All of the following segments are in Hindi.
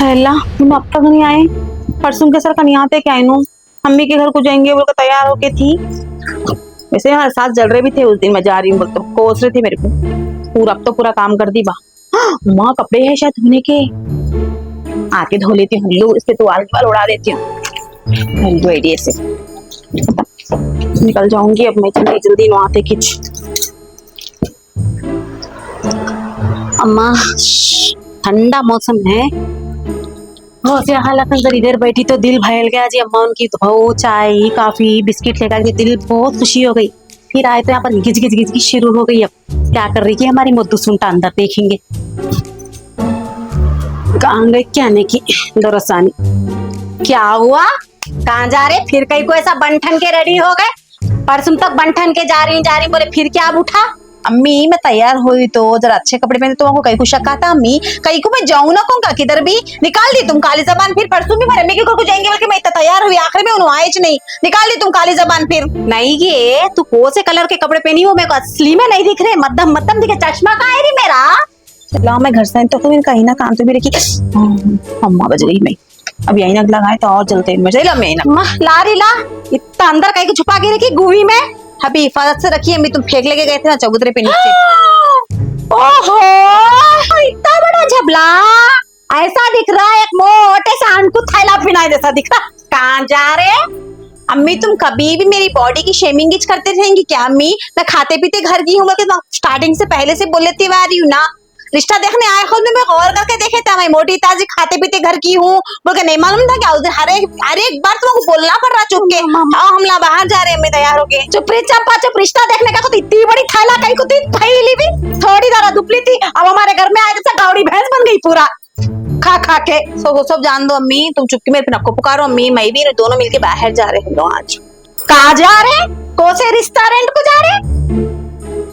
अल्लाह तुम अब तक नहीं आए। परसों के सर का नहीं आते क्या इन्हों अम्मी के घर को जाएंगे बोलकर तैयार होके थी। वैसे हमारे साथ जल रहे भी थे उस दिन, मैं जा रही हूँ बोलते कोस रहे थे मेरे को। पूरा अब तो पूरा काम कर दी बा। माँ कपड़े हैं शायद धोने के, आके धो लेती हूँ। लो इसके तो वाल उड़ा देती हूँ दो आइडिया से। निकल जाऊंगी अब मैं जल्दी जल्दी नहाते खिंच। अम्मा ठंडा मौसम है, अंदर इधर बैठी तो दिल भर गया जी। अम्मा उनकी धो चाय कॉफी बिस्किट लेकर के दिल बहुत खुशी हो गई। फिर आए तो यहाँ पर घिच घिच घिच घिच शुरू हो गई। अब क्या कर रही थी हमारी मोद्दू सुनता, अंदर देखेंगे कहाँ गई क्या नहीं की दरसानी। क्या हुआ, कहाँ जा रहे? फिर कहीं को ऐसा बंठन के रेडी हो गए? परसों तक बंठन के जा रही बोले, फिर क्या अब उठा? अम्मी मैं तैयार हुई तो जरा अच्छे कपड़े पहने तो हमको कहीं को शक आता। अम्मी कहीं को मैं जाऊँ ना कहूँ किधर भी निकाल दी तुम काली जबान। फिर परसों भी मेरे अम्मी के घर को जाएंगे बल्कि मैं इतना तैयार हुई, आखिर में उन्होंने आए नहीं, निकाल दी तुम काली जबान। फिर नहीं ये तू कौन से कलर के कपड़े पहनी हो, मेरे को असली में नहीं दिख रहे, मध्यम मध्यम दिखे। चश्मा कहाँ है रे मेरा? चलो मैं घर से तो कहीं ना काम तो भी रखी। अम्मा बज गई, मैं अब यही नग लगाए तो और जलते ला रही ला। इतना अंदर कहीं छुपा के रखी गुही में, अभी हिफाजत से रखी। अम्मी तुम फेंक लेके गए थे ना चबूतरे पे नीचे। ओहो इतना बड़ा झबला ऐसा दिख रहा है, एक मोटे से अंकुर थैला पिनाए जैसा दिख रहा। कहाँ जा रहे? अम्मी तुम कभी भी मेरी बॉडी की शेमिंग करते रहेंगी क्या? अम्मी मैं खाते पीते घर की हूँ, स्टार्टिंग से पहले से बोल लेती आ रही हूँ ना। रिश्ता देखने आए खुद में मैं गौर करके देखे था, मैं मोटी ताजी खाते पीते घर की हूँ बोल के नहीं मालूम था क्या? उधर हर एक बार तुमको बोलना पड़ रहा चुप के। हाँ हम लोग बाहर जा रहे हैं, मैं तैयार हो गए। चुप रही चंपा चुप। रिश्ता देखने का तो इतनी बड़ी थैला कहीं को थी, थैली भी थोड़ी जरा दुबली थी, अब हमारे घर में आए तो गावड़ी भैंस बन गई पूरा खा खा के। सब जान दो अम्मी, तुम चुपके मेरे नक्को पुकारो। अम्मी मैं भी दोनों मिलके बाहर जा रहे हैं। आज कहाँ जा रहे? कौन से रेस्टोरेंट को जा रहे?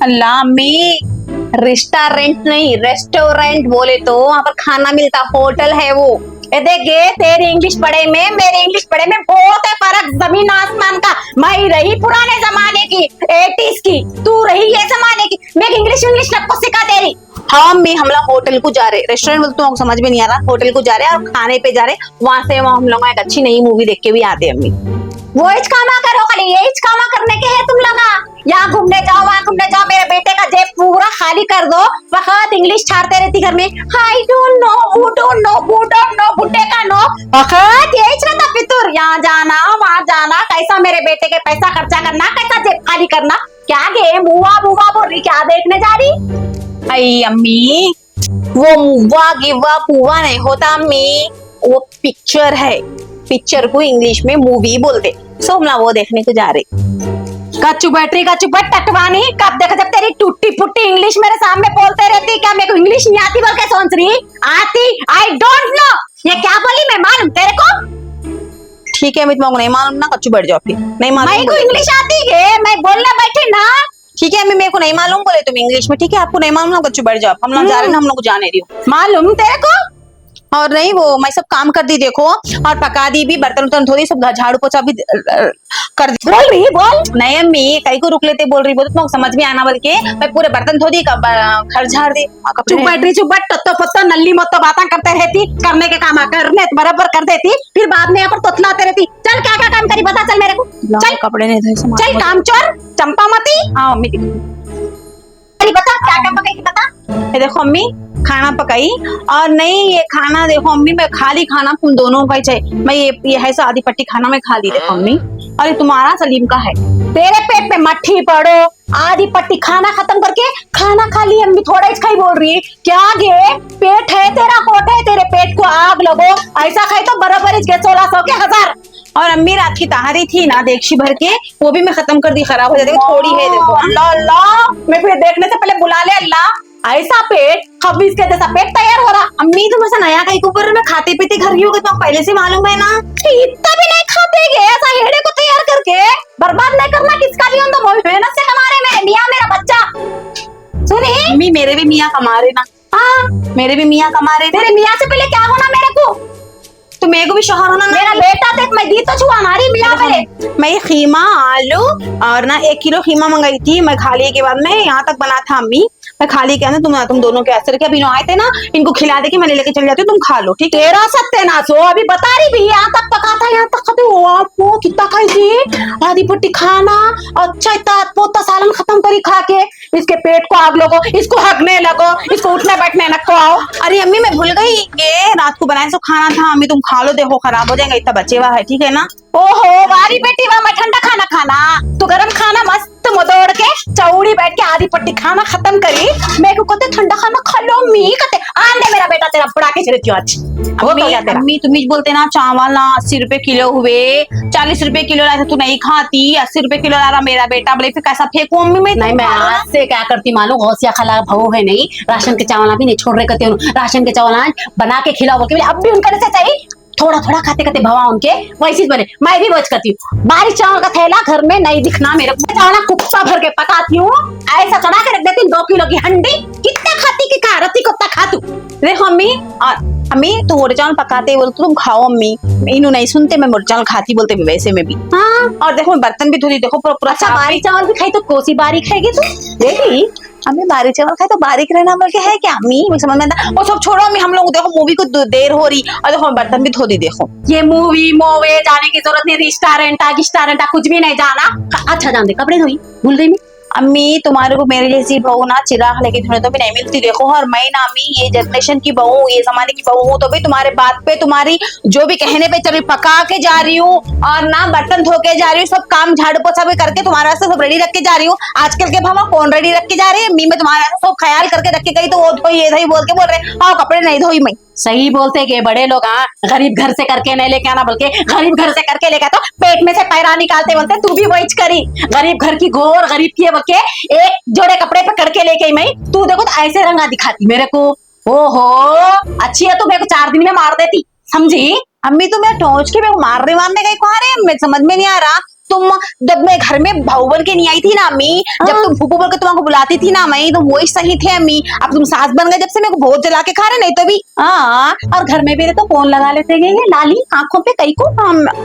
अल्लाह अम्मी रेस्टोरेंट नहीं रेस्टोरेंट बोले तो वहाँ पर खाना मिलता, होटल है वो। ये देखे तेरी इंग्लिश पढ़े में मेरी इंग्लिश पढ़े में बहुत है फर्क, जमीन आसमान का। मैं रही पुराने जमाने की 80s की, तू रही ये जमाने की। मैं इंग्लिश सबको सिखा तेरी। हाँ अम्मी हम लोग होटल को जा रहे, रेस्टोरेंट बोलते तो समझ में नहीं आ रहा। होटल को जा रहे हैं और खाने पे जा रहे, वहां से हम लोग एक अच्छी नई मूवी देख के भी आते। अम्मी वो कामा करो खाली, ये कामा करने के है तुम लोग। यहाँ घूमने जाओ वहाँ घूमने जाओ, मेरे बेटे का जेब पूरा खाली कर दो, वक्त इंग्लिश छाड़ते रहती घर में। I don't know who don't know who don't know बुड्ढे का नो, वक्त यही रहता फितूर। यहाँ जाना वहाँ जाना, कैसा मेरे बेटे के पैसा खर्चा करना, कैसा जेब खाली करना। क्या गेम बुआ बुआ बोल रही, क्या देखने जा रही? आई अम्मी वो मुआ गिवा पुआ नहीं होता अम्मी, वो पिक्चर है। पिक्चर को इंग्लिश में मूवी बोलते। सो हम वो देखने को जा रहे। कच्चू बैटरी कच्चू बट टटवानी, कब देखा जब तेरी टूटी फुट्टी इंग्लिश मेरे सामने बोलते रहती। क्या मेरे को इंग्लिश नहीं आती बोल के सोच रही? आती, आई डोंट नो। ये क्या बोली मैं मालूम तेरे को? ठीक है मैं तुमको नहीं मालूम ना, कच्चू बैठ जाओ फिर। नहीं मालूम मेरे को इंग्लिश आती है, मैं बोलने बैठी ना। ठीक है मेरे को नहीं मालूम बोले तुम इंग्लिश में, ठीक है आपको नहीं मालूम ना, कच्चू बैठ जाओ। हम लोग जा रहे हैं, हम लोग जाने दियो। मालूम तेरे को? और नहीं वो मैं सब काम कर दी देखो, और पका दी भी, बर्तन उर्तन धो दी, सब झाड़ू पोछा भी कर दी। बोल रही बोल नहीं अम्मी कहीं को रुक लेते बोल रही, बोल तो समझ में आना बोल के मैं पूरे बर्तन धो दी, घर झाड़ दी। चुप बैठ रही, चुप बैठ, तत्तो पत्तो नल्ली मत्तो बातें करते रहती, करने के काम करने बराबर कर देती, फिर बाद में यहाँ पर तोतलाते रहती। चल क्या क्या काम करी बता, चल मेरे को चल। कपड़े नहीं धोए, चल काम चोर चंपा मती। हाँ मम्मी बता क्या क्या पकाई बता। ये देखो अम्मी खाना पकाई, और नहीं ये खाना देखो अम्मी मैं खाली खाना तुम दोनों का ही चाहिए। मैं ये है आधी पट्टी खाना मैं खा ली देखो अम्मी, और ये तुम्हारा सलीम का है। तेरे पेट पे मट्ठी पड़ो, आधी पट्टी खाना खत्म करके खाना खा ली। अम्मी थोड़ा ही खाई बोल रही है क्या गे? पेट है तेरा, कोट है तेरे पेट को आग लगो, ऐसा खाई तो बराबर 1600 के 1000। और अम्मी रात की तहारी थी ना देगशी भर के, वो भी मैं खत्म कर दी, खराब हो जाती थोड़ी है देखो। अल्लाह अल्लाह मैं फिर देखने से पहले बुला ले अल्लाह, ऐसा पेट खबीज के जैसा पेट तैयार हो रहा। अम्मी तुम ऐसा नया कहीं ऊपर में खाते पीते घर की होगी तो पहले से मालूम है ना। इतना भी नहीं खाते गए ऐसा हेड़े को तैयार करके, बर्बाद नहीं करना किसका भी, हम तो मेहनत से कमा रहे, मेरे मियाँ मेरा बच्चा। सुनी अम्मी मेरे भी मियाँ कमा रहे ना। हाँ मेरे भी मियाँ कमा रहे, तेरे मियाँ से पहले क्या होना मेरे को? तो मेरे को भी शोहर होना ना। मेरा बेटा देख मैं दी तो छुआ नारी मिला पहले। मैं खीमा आलू और ना 1 किलो खीमा मंगाई थी मैं खाली के बाद में, यहाँ तक बना था अम्मी। मैं खाली क्या ना तुम दोनों के ऐसे अभी आए थे ना, इनको खिला दे के मैंने लेके चल जाती हूँ, तुम खा लो ठीक है। तेरा सत्यानाश हो, अभी बता रही भी यहाँ तक पका था, यहाँ तक खाते हो आपको कितना खाई थी आधी पट्टी खाना। अच्छा इतना पोता सालन खत्म करी खा के, इसके पेट को आग लगो, इसको हगने लगो, इसको उठने बैठने न खवाओ। अरे अम्मी मैं भूल गई, ये रात को बनाया सो खाना था अम्मी, तुम खा लो, देखो खराब हो जाएगा, इतना बचे हुआ है ठीक है ना। ओहो वारी बेटी वाह, मैं ठंडा खाना खाना, तू गरम खाना मस्त मोदोड़ के चौड़ी बैठ के आधी पट्टी खाना खत्म करी, मेरे को कहते ठंडा खाना खा लो मी कहते आंधे मेरा बेटा तेरा बड़ा के चलती आज। अम्मी तुम ही बोलते ना चावल ना 80 रुपए किलो हुए, 40 रुपए किलो लाए तू नहीं खाती, 80 रुपए किलो ला रहा मेरा बेटा, बोले फिर कैसा फेंकू अम्मी मैं। नहीं मैं आज से क्या करती मालूम, गौसिया खला भाव है नहीं, राशन के चावल भी नहीं छोड़ रहे कहते, राशन के चावल बना के खिलाओ के अब भी उनका से चाहिए, थोड़ा थोड़ा खाते खाते भवा उनके वैसे बने। मैं भी बच करती हूँ, बारिश चावल का थैला घर में नहीं दिखना मेरे को, चावल कुप्पा भर के पकाती हूँ, ऐसा चढ़ा के रख देती हूँ 2 किलो की हंडी, कितना खाती की कहा रती कुत्ता खा तू। देखो अम्मी, अम्मी तू मोटे चावल पकाते बोलते तुम खाओ अम्मी, इन्हों नहीं सुनते, मैं मोटे चावल खाती बोलते भी वैसे में भी। हाँ और देखो बर्तन भी धोती, देखो पूरा अच्छा बारीक चावल भी खाई तो कोसी बारीक खाएगी तू देखी। हमें बारीक चावल खाए तो बारीक रहना बोल के है क्या अम्मी, मुझे समझ में आता। वो सब छोड़ो अम्मी, हम लोग देखो मूवी को देर हो रही और देखो बर्तन भी धो दी। देखो ये मूवी मोवे जाने की जरूरत नहीं, रेस्टोरेंट कुछ भी नहीं जाना। अच्छा जान दे, कपड़े धोई भूल गई मैं। अम्मी तुम्हारे को मेरे जैसी बहू ना चिराग लेके धोने तो भी नहीं मिलती। देखो और मैं ना अम्मी ये जनरेशन की बहू, ये जमाने की बहू हूँ, तो भी तुम्हारे बात पे तुम्हारी जो भी कहने पे चल पका के जा रही हूँ और ना बर्तन धो के जा रही हूँ, सब काम झाड़ू पोछा भी करके तुम्हारे वास्ते सब रेडी रख के जा रही हूँ। आजकल के भाव कौन रेडी रख के जा रही है, अम्मी मैं तुम्हारे वास्ते सब ख्याल करके रख के गई, तो वो धोई ये धोई बोल के बोल रहे हाँ कपड़े नहीं धोई मैं। सही बोलते के बड़े लोग, हाँ गरीब घर से करके नहीं लेके आना, बल्कि गरीब घर से करके लेके तो पेट में से पैरा निकालते बोलते, तू भी वही करी, गरीब घर की गोर गरीब की बके एक जोड़े कपड़े पकड़ के लेके मैं, तू देखो तो ऐसे रंगा दिखाती मेरे को। ओहो अच्छी है, तू मेरे को 4 दिन में मार देती समझी। अम्मी तो मैं टोच के मेरे को मारने गई कहा रहे, मैं समझ में नहीं आ रहा। तुम जब मैं घर में भाऊ बन के नहीं आई थी ना अम्मी, जब तुम फूफू बोल के तुमको बुलाती थी ना मैं, तो वही सही थे अम्मी। अब तुम सास बन गए जब से मेरे को बहुत जला के खा रहे, नहीं तो भी हाँ। और घर में भी तो फोन लगा लेते गए ये लाली आंखों पे कई को।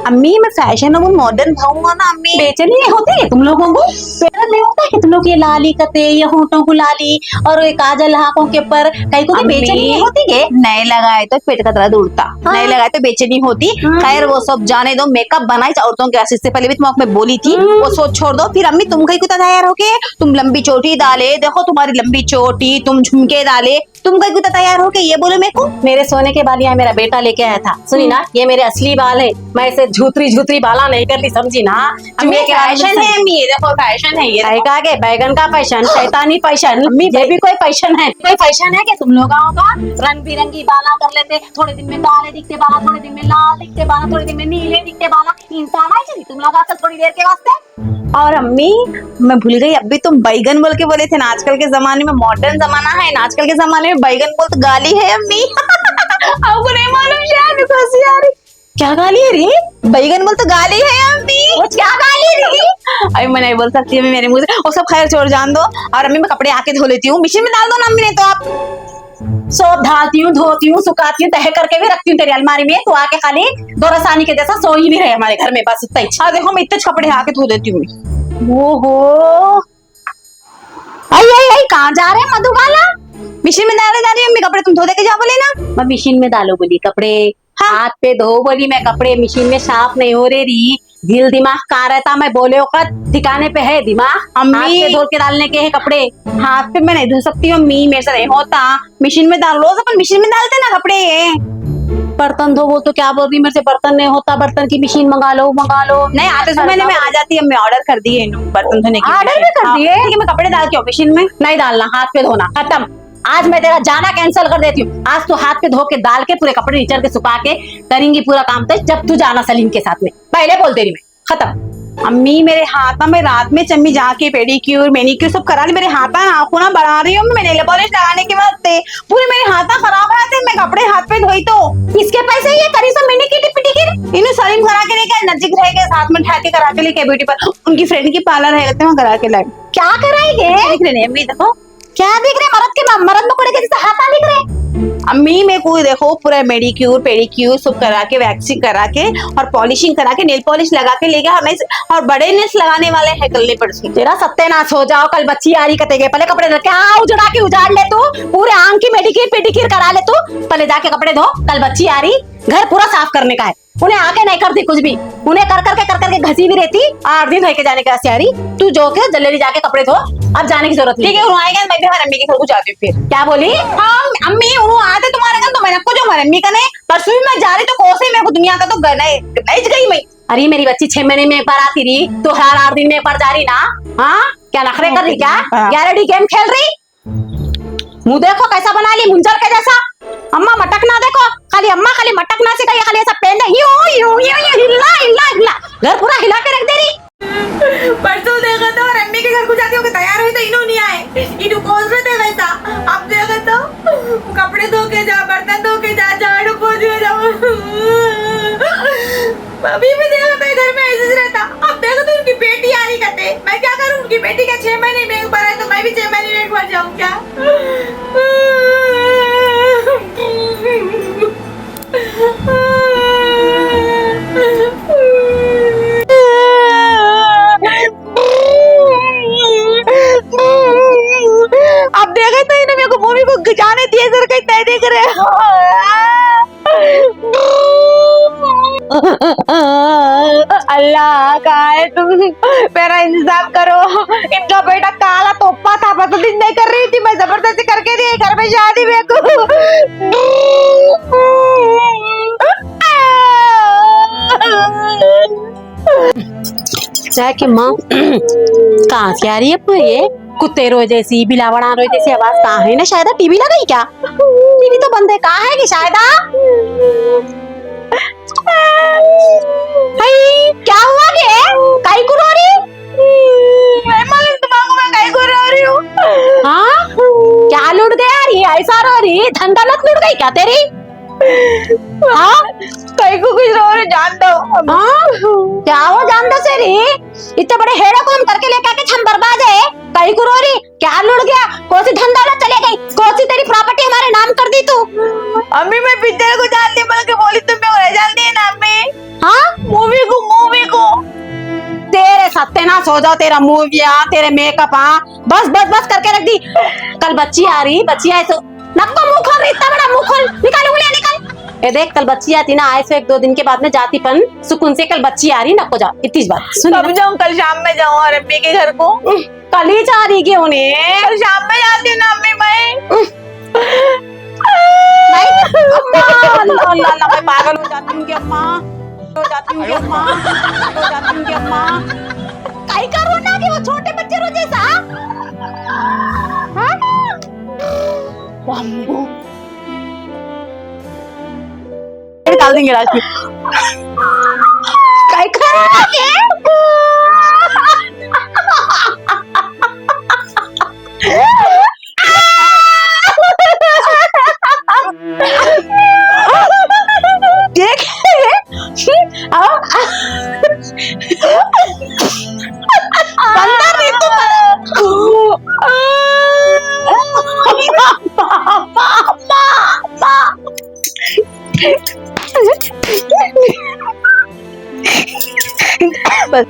अम्मी मैं फैशन मॉडर्न भाऊ ना अम्मी। बेचैनी नहीं होती है तुम लोगों को, प्यार नहीं होता है कि तुम लोग ये लाली करते, ये होठों को लाली और ये काजल आंखों के ऊपर कई को बेचैनी नहीं होती है। नहीं लगाए तो पेट का दर्द उड़ता, नहीं लगाए तो बेचैनी होती। खैर वो सब जाने दो, मेकअप बनाई औरतों के से पहले भी मैं बोली थी, वो सोच छोड़ दो। फिर अम्मी तुम कहीं कुछ तैयार होके, तुम लंबी चोटी डाले, देखो तुम्हारी लंबी चोटी, तुम झुमके डाले, तुम कहीं कुछ तैयार होके ये बोलो मेरे को। मेरे सोने के बाल यहाँ मेरा बेटा लेके आया था, सुनी ना ये मेरे असली बाल है, मैं इसे झूतरी बाला नहीं करती समझी ना। अम्मी फैशन है अम्मी, ये देखो फैशन है, ये के बैगन का फैशन, शैतानी फैशन, ये भी कोई फैशन है? कोई फैशन है कि तुम लोगों का रंग बिरंगी बाला कर लेते, थोड़े दिन में काले दिखते बाला, थोड़े दिन में लाल दिखते बाला, थोड़े दिन में नीले दिखते बाला, इंसान है तुम लोग आजकल थोड़ी देर के वास्ते। और अम्मी मैं भूल गई, अभी तुम बैगन बोल के बोले थे ना, आजकल के जमाने में मॉडर्न जमाना है ना, आजकल के जमाने में बैगन बोल तो गाली है अम्मी। आपको नहीं मालूम शायद हंसी आ रही। क्या गाली है रे? बैगन बोल तो गाली है अम्मी। वो क्या गाली रे? अभी मैं नहीं बोल सकती अम्मी मेरे मुंह से, वो सब खैर छोड़ जान दो। और अम्मी मैं कपड़े आके धो लेती हूँ, मशीन में डाल दो ना अम्मी, नहीं तो आप। सब ढालती हूँ, धोती हूँ, सुखाती हूँ, तह करके भी रखती हूँ तेरी अलमारी में, तो आके खाली दोरसानी के जैसा सोई भी रहे हमारे घर में, बस इतना ही। देखो मैं इतने कपड़े आके धो देती हूँ। ओहो आई कहाँ जा रहे हैं मधुबाला? मशीन में डाले जा रही हूँ कपड़े, तुम धो दे के जाओ बोले ना। मैं मशीन में डालो बोली कपड़े, हाथ पे धो बोली मैं कपड़े, मशीन में साफ नहीं हो रही। दिल दिमाग कहाँ रहता, मैं बोले वक्त ठिकाने पे है दिमाग, अम्मी हाथ पे धो के डालने के है कपड़े। हाथ पे मैं नहीं धो सकती अम्मी, मेरे से नहीं होता। मशीन में डाल, रोज अपन मशीन में डालते ना कपड़े। ये बर्तन धो, वो तो क्या बोल रही मेरे से बर्तन नहीं होता, बर्तन की मशीन मंगा लो। नहीं आते समय में आ जाती है, मैं ऑर्डर कर दिए बर्तन धोने की। ऑर्डर भी कर दिए? ठीक है मैं कपड़े डाल के मशीन में नहीं डालना, हाथ पे धोना, खत्म। आज मैं तेरा जाना कैंसिल कर देती हूँ, आज तो हाथ पे धो के डाल के पूरे कपड़े निचर के सुखा के करेंगी पूरा काम तक, जब तू जाना सलीम के साथ में, पहले बोल दे रही मैं, खत्म। अम्मी मेरे हाथ में रात में चम्मी जाके पेडिक्योर मैनिक्योर सब करा ली, मेरे हाथ आंखों ना बढ़ा रही हूँ, मैंने नेल पॉलिश लगाने के वास्ते पूरे मेरे हाथ खराब है थे, मैं कपड़े हाथ पे धोई तो इसके पैसे ये करी सब मैंने की टिपटी की इन्हें सलीम करा के लेके नजदीक रह गए, साथ में ठा के करा के लेके ब्यूटी पर, उनकी फ्रेंड की पार्लर है वहां करा के लाए। क्या कराएंगे? अम्मी देखो क्या दिख रहे मरद के मरद में के जैसे हाथ दिख रहे। अम्मी मेरे को देखो पूरा मेडिक्योर पेडिक्योर सब करा के वैक्सिंग करा के और पॉलिशिंग करा के नेल पॉलिश लगा के ले गया हमें और बड़े नेल्स लगाने वाले हैं कल परसों। तेरा सत्यानाश हो जाओ, कल बच्ची आ रही कतेगे पहले कपड़े धो क्या उजड़ा के उजाड़ ले तू, पूरे आंख की मेडिक्योर पेडिक्योर करा ले तू, पहले जाके कपड़े धो, कल बच्ची आ रही घर पूरा साफ करने का है। उन्हें आके नहीं करती कुछ भी, उन्हें कर करके घसी भी रहती 8 दिन रह के जाने का तैयारी। तू जो के जल्दी जाके कपड़े धो, अब जाने की जरूरत नहीं। ठीक है उन्होंने आएगा मैं भी हमारे अम्मी के घर को जाती हूँ फिर। क्या बोली? हाँ अम्मी उन्होंने आते तुम्हारे घर तो मैंने को जो हमारे अम्मी का नहीं परसों भी मैं जा रही तो कोसे मेरे को दुनिया का तो नहीं गई मैं। अरे मेरी बच्ची 6 महीने में एक बार आती रही, तो हर 8 दिन में एक बार जा रही ना। हाँ क्या नखरे कर रही, क्या गैरेडी गेम खेल रही? मुंह देखो कैसा बना ली मुंजर के जैसा। अम्मा मटक ना देखो, खाली अम्मा खाली मटक ना सिखाई, खाली ऐसा पेन दे यूं हिला हिला हिला, घर पूरा हिला के रख दे रही। परसों देखा तो और अम्मी के घर को जाती हो तैयार हुई तो इन्हों नहीं आए, इन्हों खोज रहे थे वैसा। अब देखा तो कपड़े धो के जा, बर्तन धो के जा, झाड़ू पोछ के जा। अभी भी देखा तो घर में ऐसे रहता। अब देखो तो उनकी बेटी आ रही कहते मैं क्या करूं, उनकी बेटी का 6 महीने में एक बार है तो मैं भी 6 महीने में एक बार जाऊं क्या? अब देखा तो इन्हें मेरे को मूवी को जाने दिए सर कहीं तय देख रहे अल्लाह का है तुम मेरा इंतजाम करो। इनका बेटा काला तोपा था पता दिन नहीं कर रही थी, मैं जबरदस्ती करके दी घर में शादी मेरे को। चाहे कि माँ कहाँ से आ रही है पर ये कुत्ते रोए जैसी बिलावड़ा रोए जैसी आवाज कहाँ है ना? शायद टीवी लगाई क्या? टीवी तो बंद है, कहाँ है कि शायद क्या हुआ के काई को रो रही? मैं मालूम तुम्हारे मैं काई को रो रही हूँ। हाँ क्या लुट गया रही ऐसा रो रही? धन दौलत लुट गई क्या तेरी? हाँ कहीं को कुछ रो रहे जान दो। हाँ क्या हो जान दो से रही? इतने बड़े हेड़ो को हम करके लेके आके हम बर्बाद है, कहीं को रो रही? क्या लुट गया? कौन सी धन दौलत चले गई? कौन सी तेरी प्रॉपर्टी हमारे नाम कर दी तू? अम्मी मैं पिक्चर को जानती हूँ बल्कि बोली तुम मेरे को जानती है ना अम्मी। हाँ मूवी को तेरे सत्यानाश हो जाओ, तेरा मूविया तेरे मेकअप। हाँ बस करके रख दी। कल बच्ची आ रही, बच्ची आए तो नक्को मुंह खोल रही, इतना बड़ा मुंह खोल, निकाल उंगलियां निकाल। ये देख कल बच्ची आती ना, आए से 1-2 दिन के बाद में जातीपन सुकून से, कल बच्ची आ रही नको जा इतनी बात सुन। कब जाऊँ? कल शाम में जाऊँ और अम्मी के घर को। कल ही जा रही क्यों ने? कल शाम में जाती हूँ ना अम्मी मैं। अल्लाह अल्लाह मैं पागल हो जाती हूँ कि अम्मा, हो जाती हूँ कि अम्मा, हो जाती हूँ कि अम्मा। काई का रोना कि वो छोटे बच्चे रो जैसा? हाँ निकाल देंगे रात में। काई का रोना के? देख बंदा नहीं बस